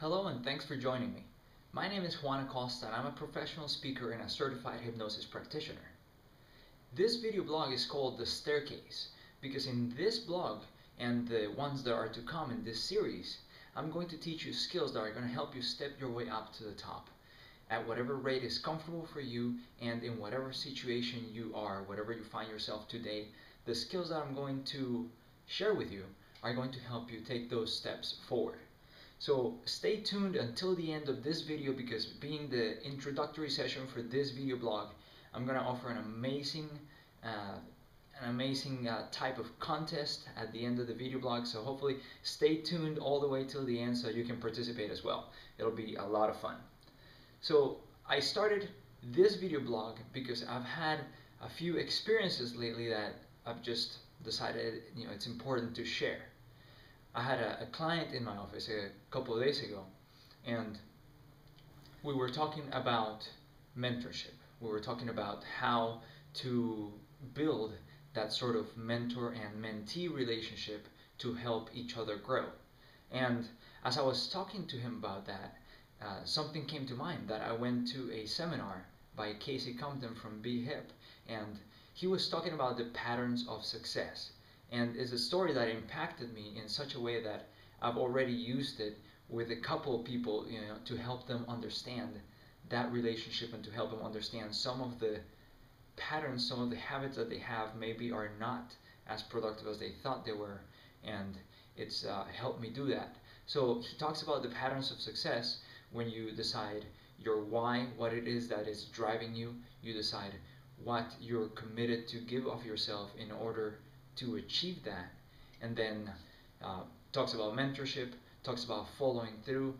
Hello and thanks for joining me. My name is Juan Acosta and I'm a professional speaker and a certified hypnosis practitioner. This video blog is called The Staircase because in this blog and the ones that are to come in this series, I'm going to teach you skills that are going to help you step your way up to the top at whatever rate is comfortable for you and in whatever situation you are, whatever you find yourself today. The skills that I'm going to share with you are going to help you take those steps forward. So stay tuned until the end of this video because being the introductory session for this video blog, I'm going to offer an amazing type of contest at the end of the video blog. So hopefully stay tuned all the way till the end so you can participate as well. It'll be a lot of fun. So I started this video blog because I've had a few experiences lately that I've just decided it's important to share. I had a client in my office a couple of days ago, and we were talking about mentorship. We were talking about how to build that sort of mentor and mentee relationship to help each other grow. And as I was talking to him about that, something came to mind that I went to a seminar by Casey Compton from Be Hip, and he was talking about the patterns of success. And it's a story that impacted me in such a way that I've already used it with a couple of people, to help them understand that relationship and to help them understand some of the patterns, some of the habits that they have maybe are not as productive as they thought they were, and it's helped me do that. So he talks about the patterns of success when you decide your why, what it is that is driving you, you decide what you're committed to give of yourself in order to achieve that, and then talks about mentorship, talks about following through.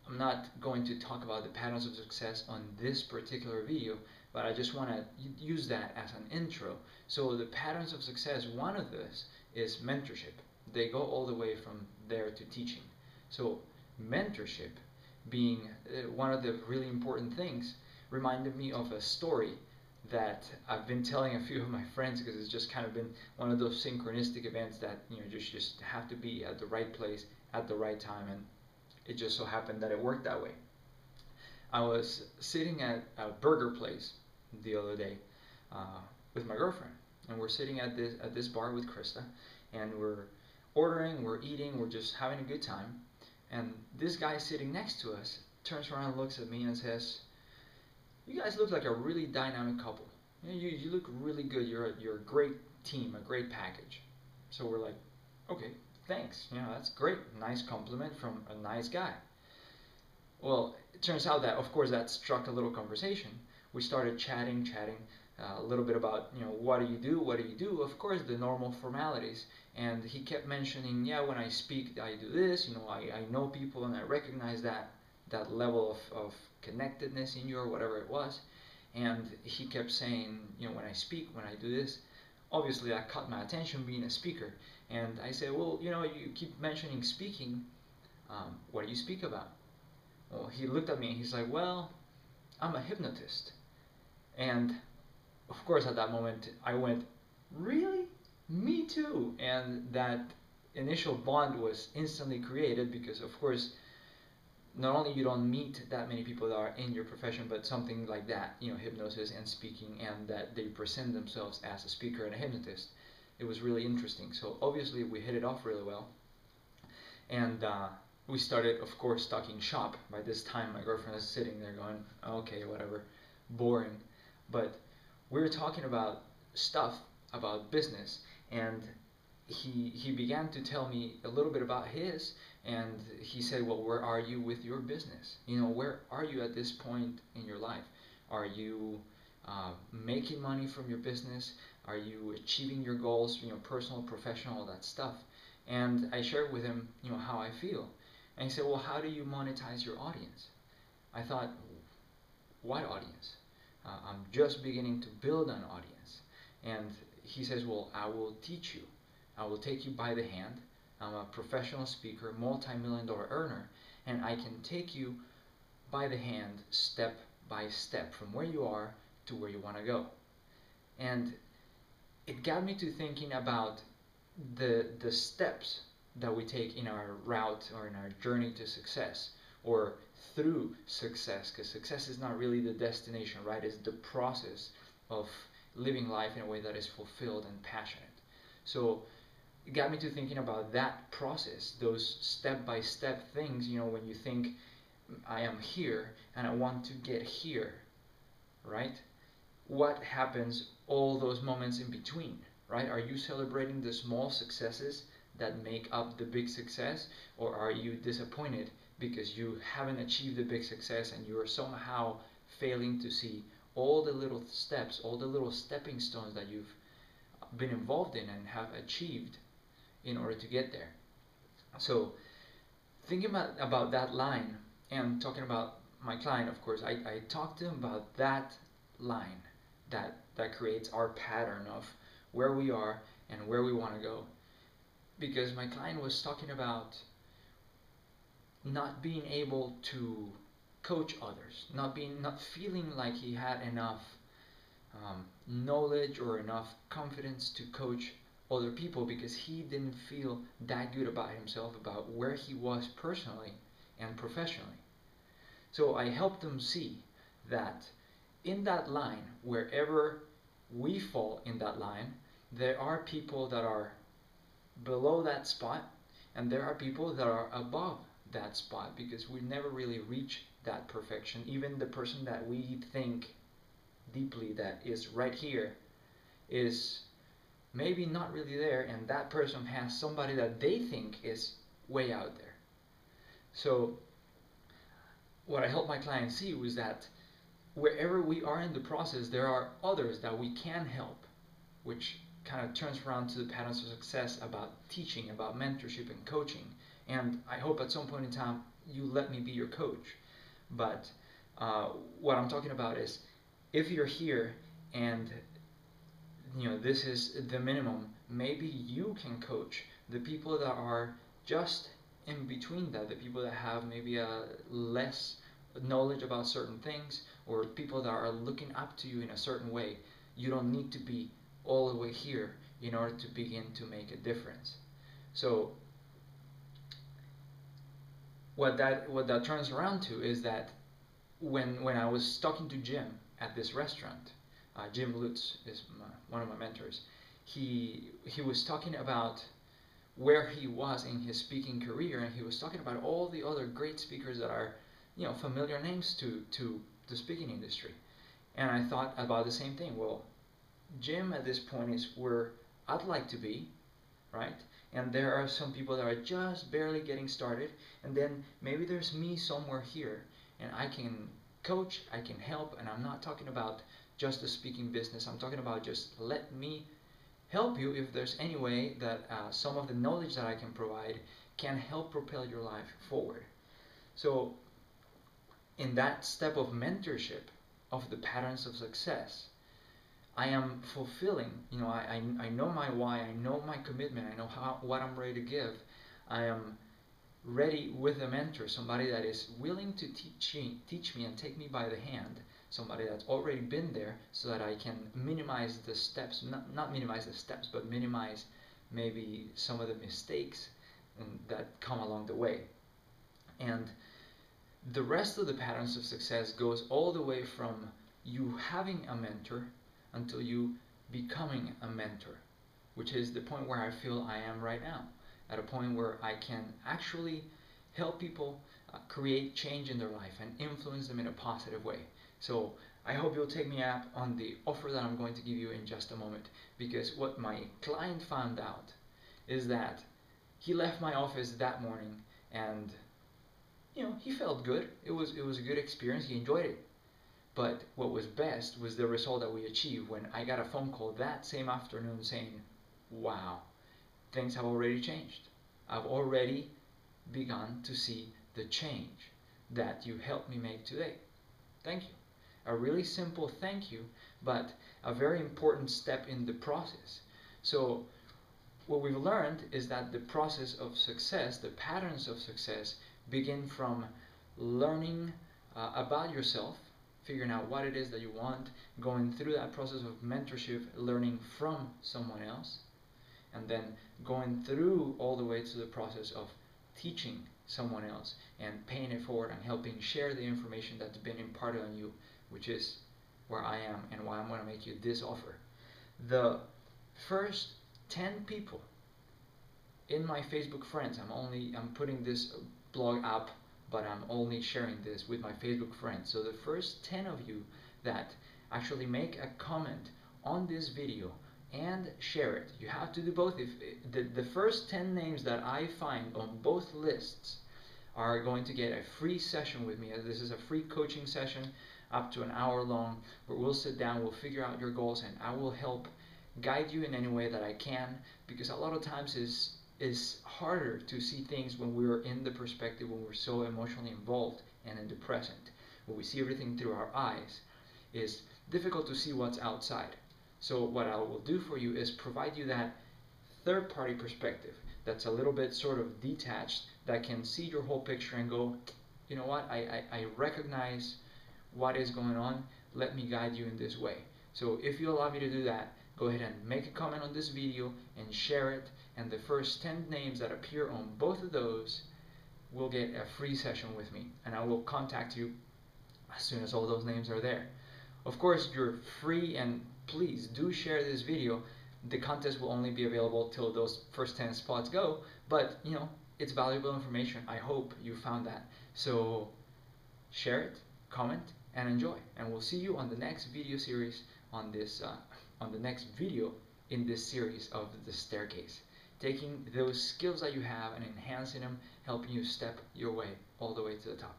I'm not going to talk about the patterns of success on this particular video, but I just want to use that as an intro. So the patterns of success, one of this is mentorship. They go all the way from there to teaching. So mentorship being one of the really important things reminded me of a story that I've been telling a few of my friends because it's just kind of been one of those synchronistic events that just have to be at the right place at the right time, and it just so happened that it worked that way. I was sitting at a burger place the other day with my girlfriend, and we're sitting at this bar with Krista, and we're ordering, we're eating, we're just having a good time, and this guy sitting next to us turns around and looks at me and says, "You guys look like a really dynamic couple. You look really good. You're a great team, a great package." So we're like, "Okay, thanks. That's great. Nice compliment from a nice guy." Well, it turns out that, of course, that struck a little conversation. We started chatting a little bit about, what do you do? What do you do? Of course, the normal formalities. And he kept mentioning, yeah, when I speak, I do this. I know people and I recognize that level of connectedness in you or whatever it was. And he kept saying, when I speak, when I do this, obviously that caught my attention being a speaker. And I said, well, you keep mentioning speaking. What do you speak about? Well, he looked at me and he's like, well, I'm a hypnotist. And of course at that moment I went, really? Me too. And that initial bond was instantly created because, of course, not only you don't meet that many people that are in your profession, but something like that, hypnosis and speaking, and that they present themselves as a speaker and a hypnotist. It was really interesting. So obviously we hit it off really well. And we started, of course, talking shop. By this time my girlfriend is sitting there going, okay, whatever, boring. But we were talking about stuff, about business, and he began to tell me a little bit about his, and he said, well, where are you with your business? Where are you at this point in your life? Are you making money from your business? Are you achieving your goals, personal, professional, all that stuff? And I shared with him, how I feel. And he said, well, how do you monetize your audience? I thought, what audience? I'm just beginning to build an audience. And he says, well, I will teach you. I will take you by the hand. I'm a professional speaker, multi-million-dollar earner, and I can take you by the hand, step by step, from where you are to where you want to go. And it got me to thinking about the steps that we take in our route or in our journey to success, or through success, because success is not really the destination, right? It's the process of living life in a way that is fulfilled and passionate. So it got me to thinking about that process, those step-by-step things, when you think, I am here and I want to get here, right? What happens all those moments in between, right? Are you celebrating the small successes that make up the big success, or are you disappointed because you haven't achieved the big success and you are somehow failing to see all the little steps, all the little stepping stones that you've been involved in and have achieved in order to get there? So thinking about that line and talking about my client, of course, I talked to him about that line that creates our pattern of where we are and where we want to go. Because my client was talking about not being able to coach others, not feeling like he had enough knowledge or enough confidence to coach other people, because he didn't feel that good about himself, about where he was personally and professionally. So I helped him see that in that line, wherever we fall in that line, there are people that are below that spot and there are people that are above that spot, because we never really reach that perfection. Even the person that we think deeply that is right here is maybe not really there, and that person has somebody that they think is way out there. So what I helped my client see was that wherever we are in the process, there are others that we can help, which kind of turns around to the patterns of success about teaching, about mentorship and coaching. And I hope at some point in time you let me be your coach. But what I'm talking about is, if you're here and this is the minimum, maybe you can coach the people that are just in between that, the people that have maybe a less knowledge about certain things, or people that are looking up to you in a certain way. You don't need to be all the way here in order to begin to make a difference. So what that turns around to is that when I was talking to Jim at this restaurant, Jim Lutz is one of my mentors. He was talking about where he was in his speaking career, and he was talking about all the other great speakers that are familiar names to the speaking industry. And I thought about the same thing. Well, Jim at this point is where I'd like to be, right? And there are some people that are just barely getting started, and then maybe there's me somewhere here, and I can coach, I can help. And I'm not talking about just the speaking business. I'm talking about just let me help you if there's any way that some of the knowledge that I can provide can help propel your life forward. So in that step of mentorship of the patterns of success, I am fulfilling, I know my why, I know my commitment, I know what I'm ready to give. I am ready with a mentor, somebody that is willing to teach me and take me by the hand, somebody that's already been there, so that I can minimize the steps, not minimize the steps, but minimize maybe some of the mistakes that come along the way. And the rest of the patterns of success goes all the way from you having a mentor until you becoming a mentor, which is the point where I feel I am right now, at a point where I can actually help people create change in their life and influence them in a positive way. So I hope you'll take me up on the offer that I'm going to give you in just a moment, because what my client found out is that he left my office that morning and he felt good. It was a good experience. He enjoyed it. But what was best was the result that we achieved when I got a phone call that same afternoon saying, wow, things have already changed. I've already begun to see the change that you helped me make today. Thank you. A really simple thank you, but a very important step in the process. So what we've learned is that the process of success, the patterns of success, begin from learning about yourself, figuring out what it is that you want, going through that process of mentorship, learning from someone else, and then going through all the way to the process of teaching someone else and paying it forward and helping share the information that's been imparted on you, which is where I am and why I'm going to make you this offer. The first 10 people in my Facebook friends, I'm putting this blog up, but I'm only sharing this with my Facebook friends. So the first 10 of you that actually make a comment on this video and share it. You have to do both. If the first 10 names that I find on both lists are going to get a free session with me. This is a free coaching session up to an hour long, where we'll sit down, we'll figure out your goals, and I will help guide you in any way that I can, because a lot of times is harder to see things when we're in the perspective, when we're so emotionally involved and in the present. When we see everything through our eyes, it's difficult to see what's outside. So what I will do for you is provide you that third-party perspective that's a little bit sort of detached, that can see your whole picture and go, you know what, I recognize what is going on, let me guide you in this way. So if you allow me to do that, go ahead and make a comment on this video and share it, and the first 10 names that appear on both of those will get a free session with me, and I will contact you as soon as all those names are there. Of course, you're free, and please do share this video. The contest will only be available till those first 10 spots go, but you know, it's valuable information. I hope you found that. So share it, comment, and enjoy. And we'll see you on the next video series on this on the next video in this series of the staircase, taking those skills that you have and enhancing them, helping you step your way all the way to the top.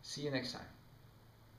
See you next time.